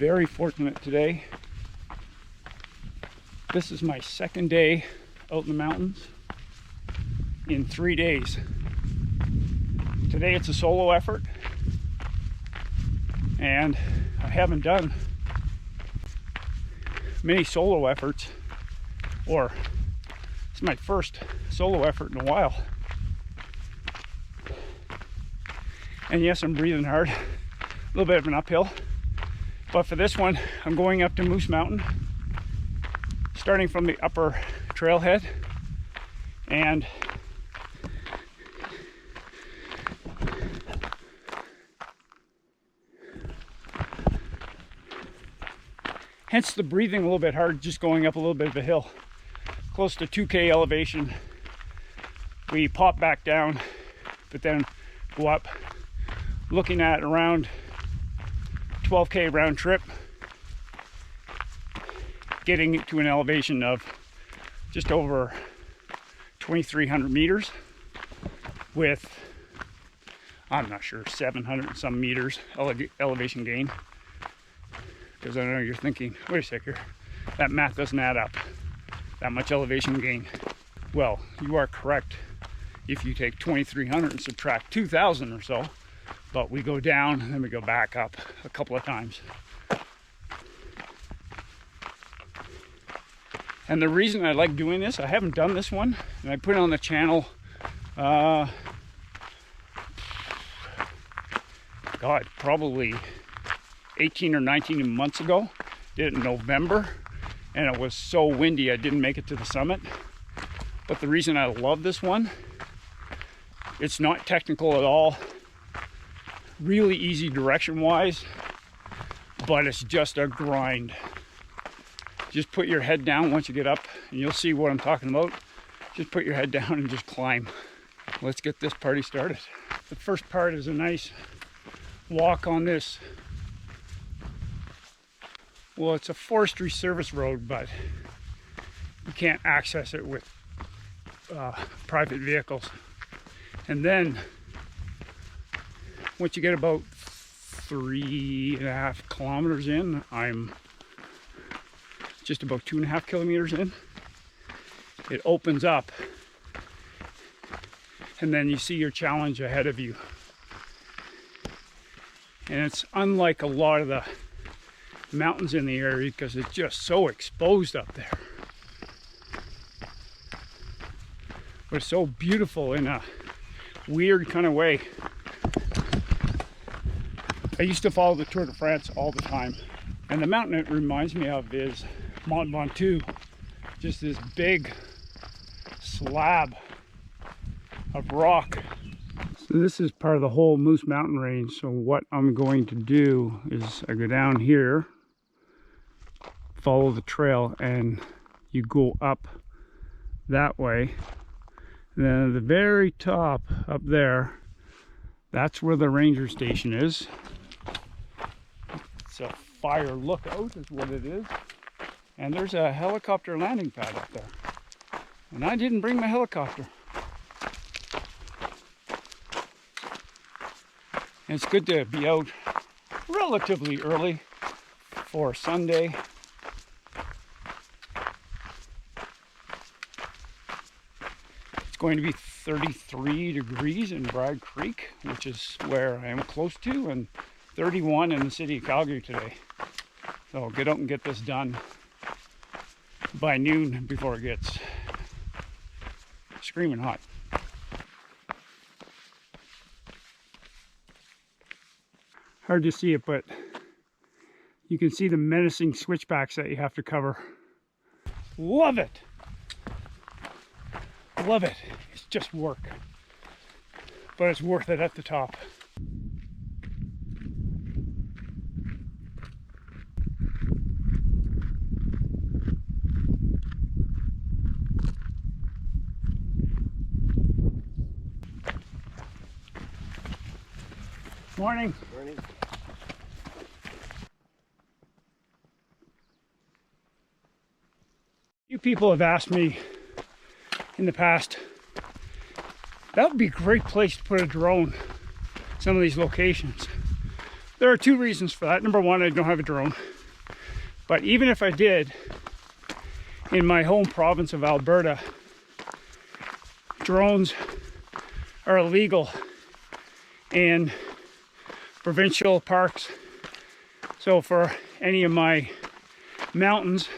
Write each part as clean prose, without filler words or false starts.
very fortunate today. This is my second day out in the mountains in 3 days. Today it's a solo effort, and I haven't done many solo efforts, or it's my first solo effort in a while. And yes, I'm breathing hard, a little bit of an uphill. But for this one, I'm going up to Moose Mountain, starting from the upper trailhead, and hence the breathing a little bit hard, just going up a little bit of a hill. Close to 2K elevation. We pop back down, but then go up, looking at around 12K round trip, getting to an elevation of just over 2,300 meters with, I'm not sure, 700 and some meters elevation gain. Because I know you're thinking, wait a sec here, that math doesn't add up, that much elevation gain. Well, you are correct if you take 2,300 and subtract 2,000 or so, but we go down and then we go back up a couple of times. And the reason I like doing this, I haven't done this one, and I put it on the channel, probably 18 or 19 months ago. Did it in November, and it was so windy I didn't make it to the summit. But the reason I love this one, it's not technical at all, really easy direction wise, but it's just a grind. Just put your head down once you get up, and you'll see what I'm talking about. Just put your head down and just climb. Let's get this party started. The first part is a nice walk on this, well, it's a forestry service road, but you can't access it with private vehicles. And then once you get about 3.5 kilometers in, I'm just about 2.5 kilometers in, it opens up, and then you see your challenge ahead of you. And it's unlike a lot of the mountains in the area because it's just so exposed up there. But it's so beautiful in a weird kind of way. I used to follow the Tour de France all the time, and the mountain it reminds me of is Mont Ventoux, just this big slab of rock. So this is part of the whole Moose Mountain range. So what I'm going to do is I go down here, follow the trail, and you go up that way. And then at the very top up there, that's where the ranger station is. It's a fire lookout is what it is. And there's a helicopter landing pad up there. And I didn't bring my helicopter. And it's good to be out relatively early for Sunday. It's going to be 33 degrees in Bragg Creek, which is where I am close to, and 31 in the city of Calgary today. So get out and get this done by noon before it gets screaming hot. Hard to see it, but you can see the menacing switchbacks that you have to cover. Love it! Love it. It's just work, but it's worth it at the top. Morning. Morning. You people have asked me in the past, that would be a great place to put a drone, some of these locations. There are two reasons for that. Number one, I don't have a drone. But even if I did, in my home province of Alberta, drones are illegal in provincial parks. So for any of my mountains,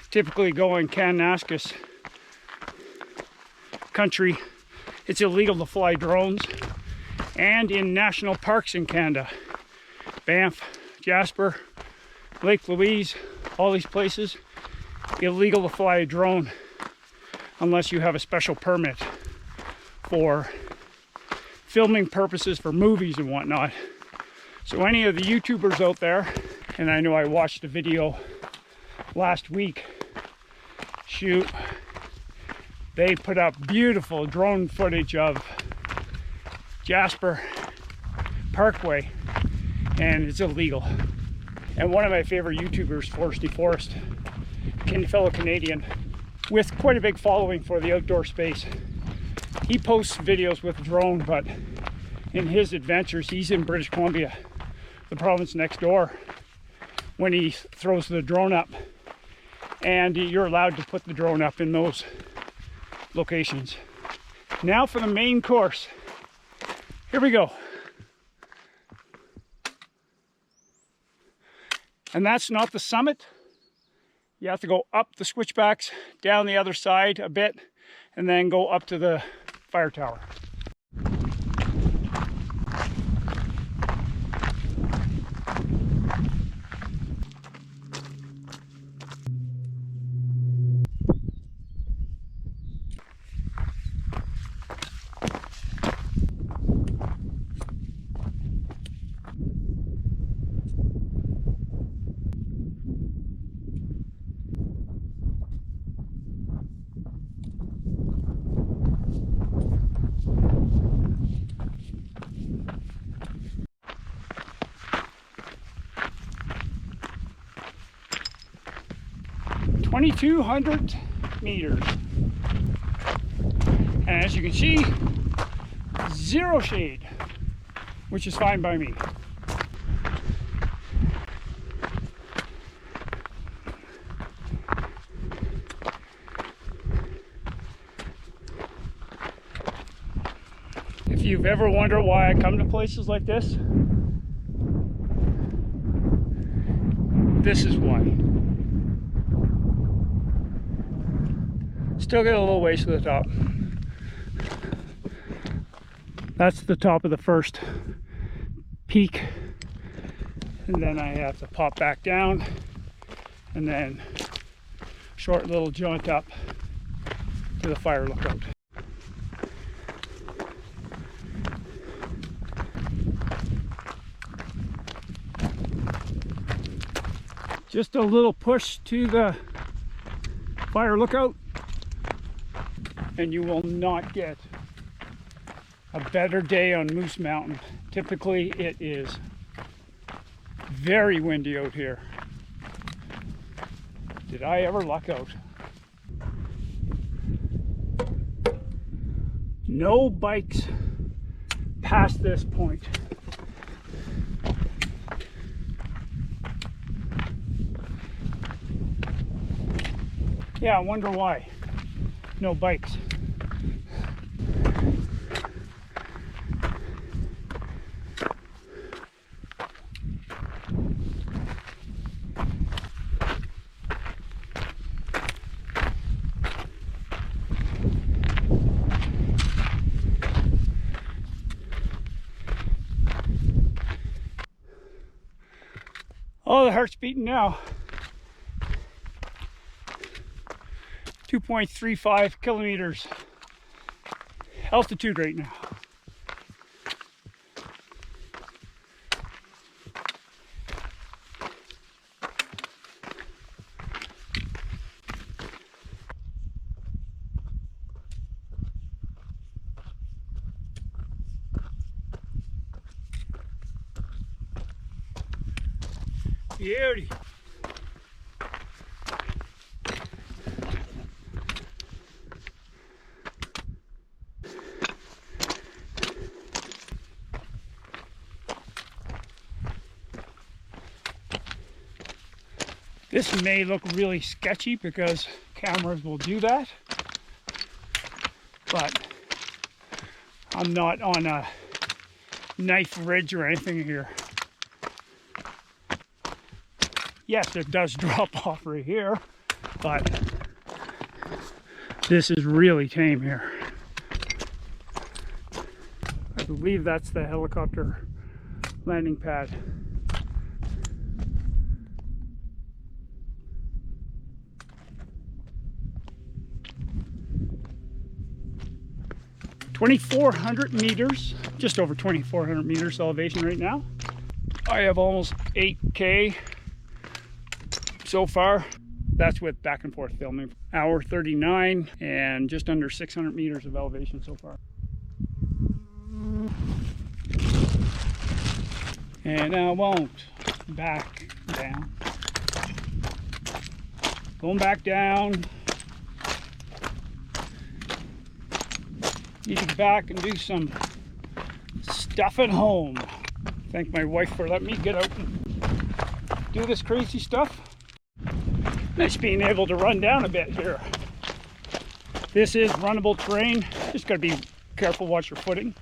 typically go in Kananaskis country, it's illegal to fly drones. And in national parks in Canada, Banff, Jasper, Lake Louise, all these places, illegal to fly a drone unless you have a special permit for filming purposes for movies and whatnot. So any of the YouTubers out there, and I know I watched a video last week, they put up beautiful drone footage of Jasper Parkway, and it's illegal. And one of my favorite YouTubers, Foresty Forest, fellow Canadian, with quite a big following for the outdoor space, he posts videos with a drone, but in his adventures, he's in British Columbia, the province next door, when he throws the drone up. And you're allowed to put the drone up in those locations. Now for the main course. Here we go. And that's not the summit. You have to go up the switchbacks, down the other side a bit, and then go up to the fire tower. (2,200 meters). And as you can see, zero shade, which is fine by me. If you've ever wondered why I come to places like this, this is why. Still got a little ways to the top. That's the top of the first peak, and then I have to pop back down, and then short little jaunt up to the fire lookout. Just a little push to the fire lookout, and you will not get a better day on Moose Mountain. Typically it is very windy out here. Did I ever luck out? No bikes past this point. Yeah, I wonder why. No bikes. Oh, the heart's beating now. 2.35 kilometers altitude right now. Beauty. This may look really sketchy because cameras will do that, but I'm not on a knife ridge or anything here. Yes, it does drop off right here, but this is really tame here. I believe that's the helicopter landing pad. (2,400 meters), just over 2,400 meters elevation right now. I have almost 8K so far. That's with back and forth filming. Hour 39 and just under 600 meters of elevation so far. And I won't back down. Going back down. Need to get back and do some stuff at home. Thank my wife for letting me get out and do this crazy stuff. Nice being able to run down a bit here. This is runnable terrain. Just gotta be careful, watch your footing.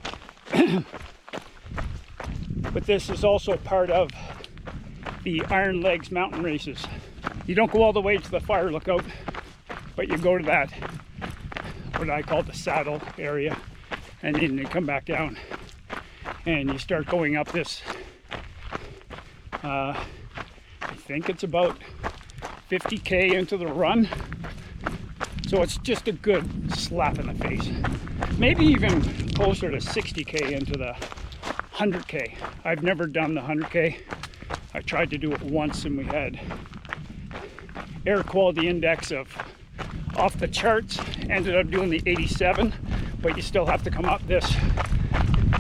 But this is also part of the Iron Legs mountain races. You don't go all the way to the fire lookout, but you go to that, what I call the saddle area, and then you come back down and you start going up this, I think it's about 50K into the run. So it's just a good slap in the face. Maybe even closer to 60K into the 100K. I've never done the 100K. I tried to do it once and we had air quality index of off the charts. Ended up doing the 87, but you still have to come up this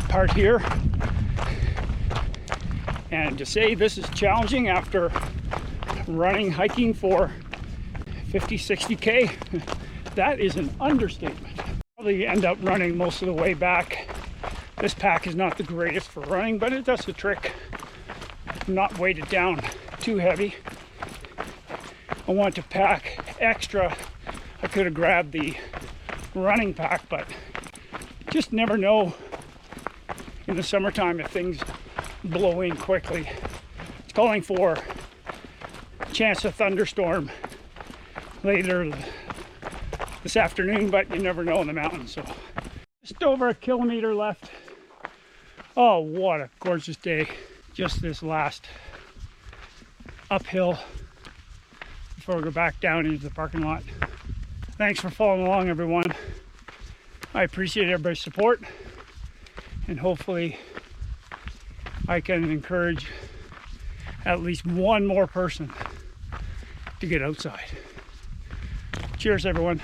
part here. And to say this is challenging after running, hiking for 50, 60K, that is an understatement. Probably end up running most of the way back. This pack is not the greatest for running, but it does the trick. Not weighted down too heavy. I want to pack extra. I could have grabbed the running pack, but just never know in the summertime if things blow in quickly. It's calling for a chance of thunderstorm later this afternoon, but you never know in the mountains. So just over a kilometer left. Oh, what a gorgeous day. Just this last uphill before we go back down into the parking lot. Thanks for following along, everyone. I appreciate everybody's support, and hopefully I can encourage at least one more person to get outside. Cheers, everyone.